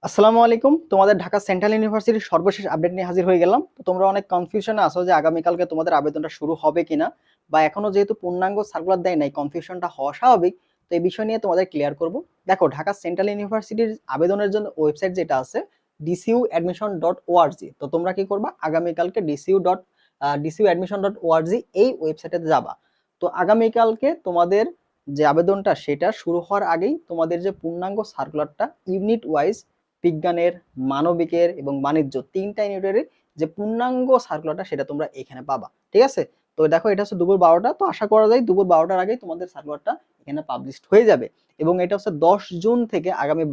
আসসালামু আলাইকুম। তোমাদের ঢাকা সেন্ট্রাল ইউনিভার্সিটির সর্বশেষ আপডেট নিয়ে হাজির হয়ে গেলাম। তো তোমরা অনেক কনফিউশনে আছো যে আগামীকালকে তোমাদের আবেদনটা শুরু হবে কিনা, বা এখনো যেহেতু পূর্ণাঙ্গ সার্কুলার দেয় নাই, কনফিউশনটা হওয়া স্বাভাবিক। তো এই বিষয় নিয়ে তোমাদের ক্লিয়ার করব। দেখো, ঢাকা সেন্ট্রাল ইউনিভার্সিটির আবেদনের জন্য ওয়েবসাইট যেটা আছে dcuadmission.org। তো তোমরা কি করবা, আগামীকালকে dcuadmission.org এই ওয়েবসাইটে যাবা। তো আগামীকালকে তোমাদের যে আবেদনটা সেটা শুরু হওয়ার আগেই তোমাদের যে পূর্ণাঙ্গ সার্কুলারটা ইউনিট ওয়াইজ, বিজ্ঞানের, মানবিকের এবং বাণিজ্য তিনটা ইউনিটের যে পূর্ণাঙ্গ সার্কুলারটা সেটা তোমরা এখানে পাবা। ঠিক আছে? তো দেখো, এটা হচ্ছে দুপুর 12টা। তো আশা করা যায় দুপুর 12টার আগে তোমাদের সার্কুলারটা এখানে পাবলিশড হয়ে যাবে। এবং এটা হচ্ছে 10 জুন থেকে আগামী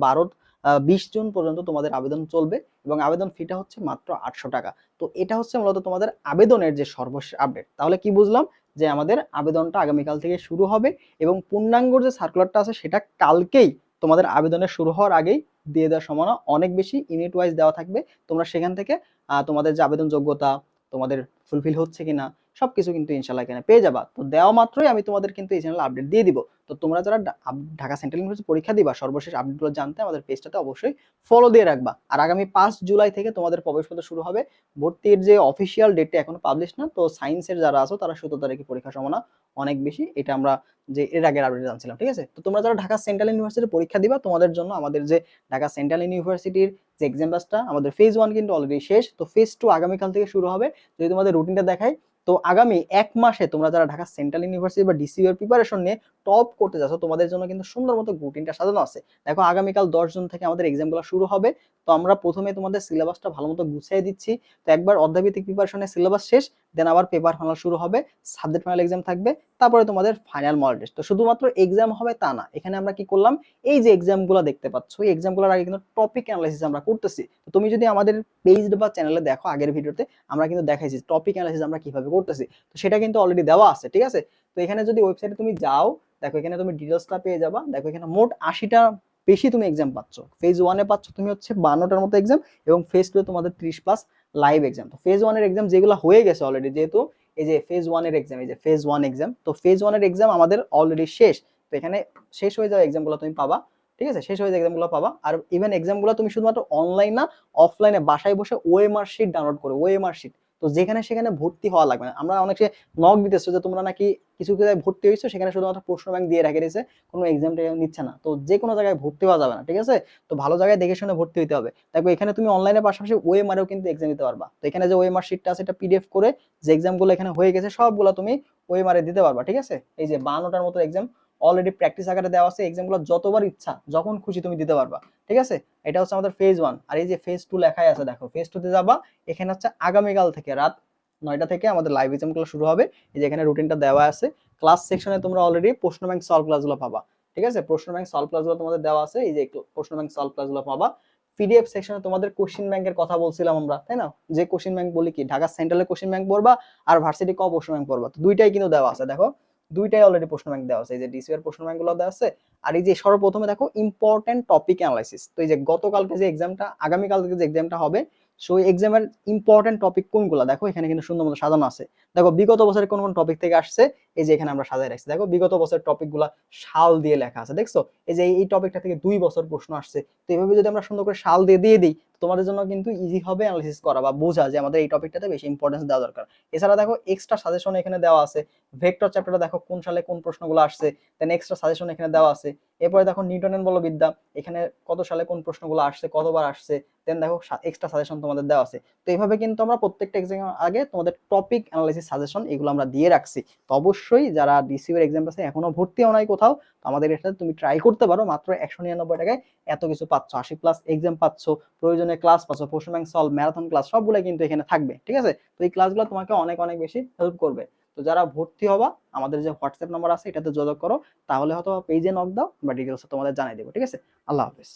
20 জুন পর্যন্ত তোমাদের আবেদন চলবে। এবং আবেদন ফিটা হচ্ছে মাত্র 800 টাকা। তো এটা হচ্ছে মূলত তোমাদের আবেদনের যে সর্বশেষ আপডেট। তাহলে কি বুঝলাম, যে আমাদের আবেদনটা আগামীকাল থেকে শুরু হবে এবং পূর্ণাঙ্গ যে সার্কুলারটা আছে সেটা কালকেই তোমাদের আবেদনের শুরু হওয়ার আগেই দিয়ে দেওয়ার সম্ভাবনা অনেক বেশি। ইউনিট ওয়াইজ দেওয়া থাকবে, তোমরা সেখান থেকে তোমাদের যে আবেদন যোগ্যতা তোমাদের ফুলফিল হচ্ছে কিনা সবকিছু কিন্তু ইনশাল্লাহ এখানে পেয়ে যাবা। তো দেওয়া মাত্রই আমি তোমাদের কিন্তু এই চ্যানেলে আপডেট দিয়ে দিব। তো তোমরা যারা ঢাকা সেন্ট্রাল ইউনিভার্সিটি পরীক্ষা দিবা, সর্বশেষ আপডেটগুলো জানতে আমাদের পেজটাতে অবশ্যই ফলো দিয়ে রাখবা। আর আগামী 5 জুলাই থেকে তোমাদের প্রবেশপত্র শুরু হবে। ভর্তির যে অফিসিয়াল ডেটটা এখনো পাবলিশ না, তো সায়েন্সের যারা আছো তারা 17 তারিখে পরীক্ষার সম্ভাবনা অনেক বেশি। এটা আমরা যে এর আগের আপডেট জানছিলাম। ঠিক আছে? তো তোমরা যারা ঢাকা সেন্ট্রাল ইউনিভার্সিটি পরীক্ষা দিবা, তোমাদের জন্য আমাদের যে ঢাকা সেন্ট্রাল ইউনিভার্সিটির যে এক্সাম ব্যাচটা, আমাদের ফেজ 1 কিন্তু অলরেডি শেষ। তো ফেজ 2 আগামীকাল থেকে শুরু হবে। যদি তোমাদের রুটিনটা দেখাই, তো আগামী 1 মাসে তোমরা যারা ঢাকা সেন্ট্রাল ইউনিভার্সিটি বা ডিসিইউ এর প্রিপারেশন নিয়ে টপ করতে যাচ্ছ, তোমাদের জন্য কিন্তু সুন্দর মতো রুটিনটা সাজানো আছে। দেখো, আগামীকাল 10 জুন থেকে আমাদের এক্সামগুলো শুরু হবে। তো আমরা প্রথমে তোমাদের সিলেবাসটা ভালো মতো গুছিয়ে দিচ্ছি। তো একবার অধ্যায়ভিত্তিক প্রিপারেশনের সিলেবাস শেষ, দেন আবার পেপার ফাইনাল শুরু হবে, সাবজেক্ট ফাইনাল এক্সাম থাকবে, তারপরে তোমাদের ফাইনাল মডেল টেস্ট। তো শুধুমাত্র এক্সাম হবে তা না, এখানে আমরা কি করলাম, এই যে এক্সামগুলো দেখতে পাচ্ছ, এই এক্সামগুলোর আগে কিন্তু টপিক অ্যানালাইসিস আমরা করতেছি। তো তুমি যদি আমাদের পেজ বা চ্যানেলে দেখো, আগের ভিডিওতে আমরা কিন্তু দেখাইছি টপিক অ্যানালাইসিস আমরা কিভাবে করতেছি। তো সেটা কিন্তু অলরেডি দেওয়া আছে। ঠিক আছে? তো এখানে যদি ওয়েবসাইটে তুমি যাও, দেখো এখানে তুমি ডিটেলসটা পেয়ে যাবা। দেখো এখানে মোট 80টা বেশি তুমি এক্সাম পাচ্ছ। ফেজ 1-এ পাচ্ছ তুমি হচ্ছে 52টার মতো এক্সাম, এবং ফেজ 2-এ তোমাদের 30+ লাইভ এক্সাম। তো ফেজ 1-এর এক্সাম যেগুলো হয়ে গেছে অলরেডি, যেহেতু এই যে ফেজ 1-এর এক্সাম, এই যে ফেজ 1 এক্সাম, তো ফেজ 1-এর এক্সাম আমাদের অলরেডি শেষ। তো এখানে শেষ হয়ে যাওয়া এক্সামগুলো তুমি পাবা। ঠিক আছে? শেষ হয়ে যাওয়া এক্সামগুলো পাবা। আর ইভেন এক্সামগুলো তুমি শুধুমাত্র অনলাইন না, অফলাইনে বাসায় বসে ওএমআর শিট ডাউনলোড করে, ওএমআর শিট, তো যেখানে সেখানে ভর্তি হওয়া লাগবে না। আমরা অনেকে নক দিতেছো যে তোমরা নাকি কিছু জায়গায় ভর্তি হয়েছো, সেখানে শুধুমাত্র প্রশ্ন ব্যাংক দিয়ে রেখে দিয়েছে, কোনো এক্সাম নিচ্ছে না। তো যে কোনো জায়গায় ভর্তি হওয়া যাবে না। ঠিক আছে? তো ভালো জায়গায় দেখে শুনে ভর্তি হতে হবে। দেখো, এখানে তুমি অনলাইনের পাশাপাশি ওএমআরেও কিন্তু এক্সাম দিতে পারবা। তো এখানে যে ওএমআর শিটটা আছে, এটা পিডিএফ করে যে এক্সামগুলো এখানে হয়ে গেছে সবগুলো তুমি ওএমআরে দিতে পারবা। ঠিক আছে? এই যে 52টার মতো এক্সাম অলরেডি প্র্যাকটিস আকারে দেওয়া আছে। এক্সামগুলো যতবার ইচ্ছা যখন খুশি তুমি দিতে পারবা। ঠিক আছে? এটা হচ্ছে আমাদের ফেজ 1। আর এই যে ফেজ 2 লেখাই আছে, দেখো ফেজ 2 তে যাবা। এখানে হচ্ছে আগামীকাল থেকে রাত 9টা থেকে আমাদের লাইভ এক্সামগুলো শুরু হবে। এই যে এখানে রুটিনটা দেওয়া আছে। ক্লাস সেকশনে তোমরা অলরেডি প্রশ্ন ব্যাংক সলভ ক্লাসগুলো পাবা। ঠিক আছে? প্রশ্ন ব্যাংক সলভ ক্লাসগুলো তোমাদের দেওয়া আছে। এই যে প্রশ্ন ব্যাংক সলভ ক্লাসগুলো পাবা। পিডিএফ সেকশনে তোমাদের কোশ্চেন ব্যাংকের কথা বলছিলাম আমরা, তাই না? যে কোশ্চেন ব্যাংক বলি কি, ঢাকা সেন্ট্রালের কোশ্চেন ব্যাংক পড়বা আর ভার্সিটি ক প্রশ্ন ব্যাংক পড়বা। তো দুইটাই কিন্তু দেওয়া আছে। দেখো, দুইটাই অলরেডি প্রশ্ন ব্যাংক দেওয়া আছে। এই যে ডিসিউ এর প্রশ্ন ব্যাংকগুলো দেওয়া আছে। আর এই যে সর্বপ্রথমে দেখো ইম্পর্টেন্ট টপিক অ্যানালাইসিস। তো এই যে গতকালকে যে এক্সামটা, আগামীকাল থেকে যে এক্সামটা হবে, সো এক্সামের ইম্পর্টেন্ট টপিক কোনগুলো দেখো এখানে কিন্তু সুন্দর মতো সাজানো আছে। দেখো বিগত বছরের কোন কোন টপিক থেকে আসছে, এই যে এখানে আমরা সাজায় রাখছি। দেখো বিগত বছরের টপিকগুলো সাল দিয়ে লেখা আছে, দেখছো? এই যে এই টপিকটা থেকে 2 বছর প্রশ্ন আসছে। তো এইভাবে যদি আমরা সুন্দর করে সাল দিয়ে দিই, তোমাদের জন্য কিন্তু ইজি হবে অ্যানালাইসিস করা বা বোঝা যে আমাদের এই টপিকটাতে বেশি ইম্পর্টেন্স দেওয়া দরকার। এছাড়া দেখো এক্সট্রা সাজেশন এখানে দেওয়া আছে। ভেক্টর চ্যাপ্টারটা দেখো কোন সালে কোন প্রশ্নগুলো আসছে, দেন এক্সট্রা সাজেশন এখানে দেওয়া আছে। এরপরে দেখো নিউটনের বলবিদ্যা, এখানে কত সালে কোন প্রশ্নগুলো আসছে, কতবার আসছে, দেন দেখো এক্সট্রা সাজেশন তোমাদের দেওয়া আছে। তো এইভাবে কিন্তু আমরা প্রত্যেকটা এক্সামের আগে তোমাদের টপিক অ্যানালাইসিস সাজেশন এগুলো আমরা দিয়ে রাখছি। তো অবশ্যই যারা ডিসিউ এর এক্সাম আছে এখনো ভর্তি হও নাই কোথাও, তো আমাদের এটাতে তুমি ট্রাই করতে পারো। মাত্র 199 টাকায় এত কিছু পাচ্ছ, 80+ এক্সাম পাচ্ছ, প্রয়োজনে ক্লাস পাচ্ছ, প্রশ্ন ব্যাংক সলভ, ম্যারাথন ক্লাস সবগুলো কিন্তু এখানে থাকবে। ঠিক আছে? তো এই ক্লাসগুলো তোমাকে অনেক অনেক বেশি হেল্প করবে। তো যারা ভর্তি হবা, আমাদের যে হোয়াটসঅ্যাপ নাম্বার আছে এটাতে যোগাযোগ করো, তাহলে হয়তো পেজে নক দাও, আমরা ডিটেলস তোমাদের জানাই দেবো। ঠিক আছে? আল্লাহ হাফেজ।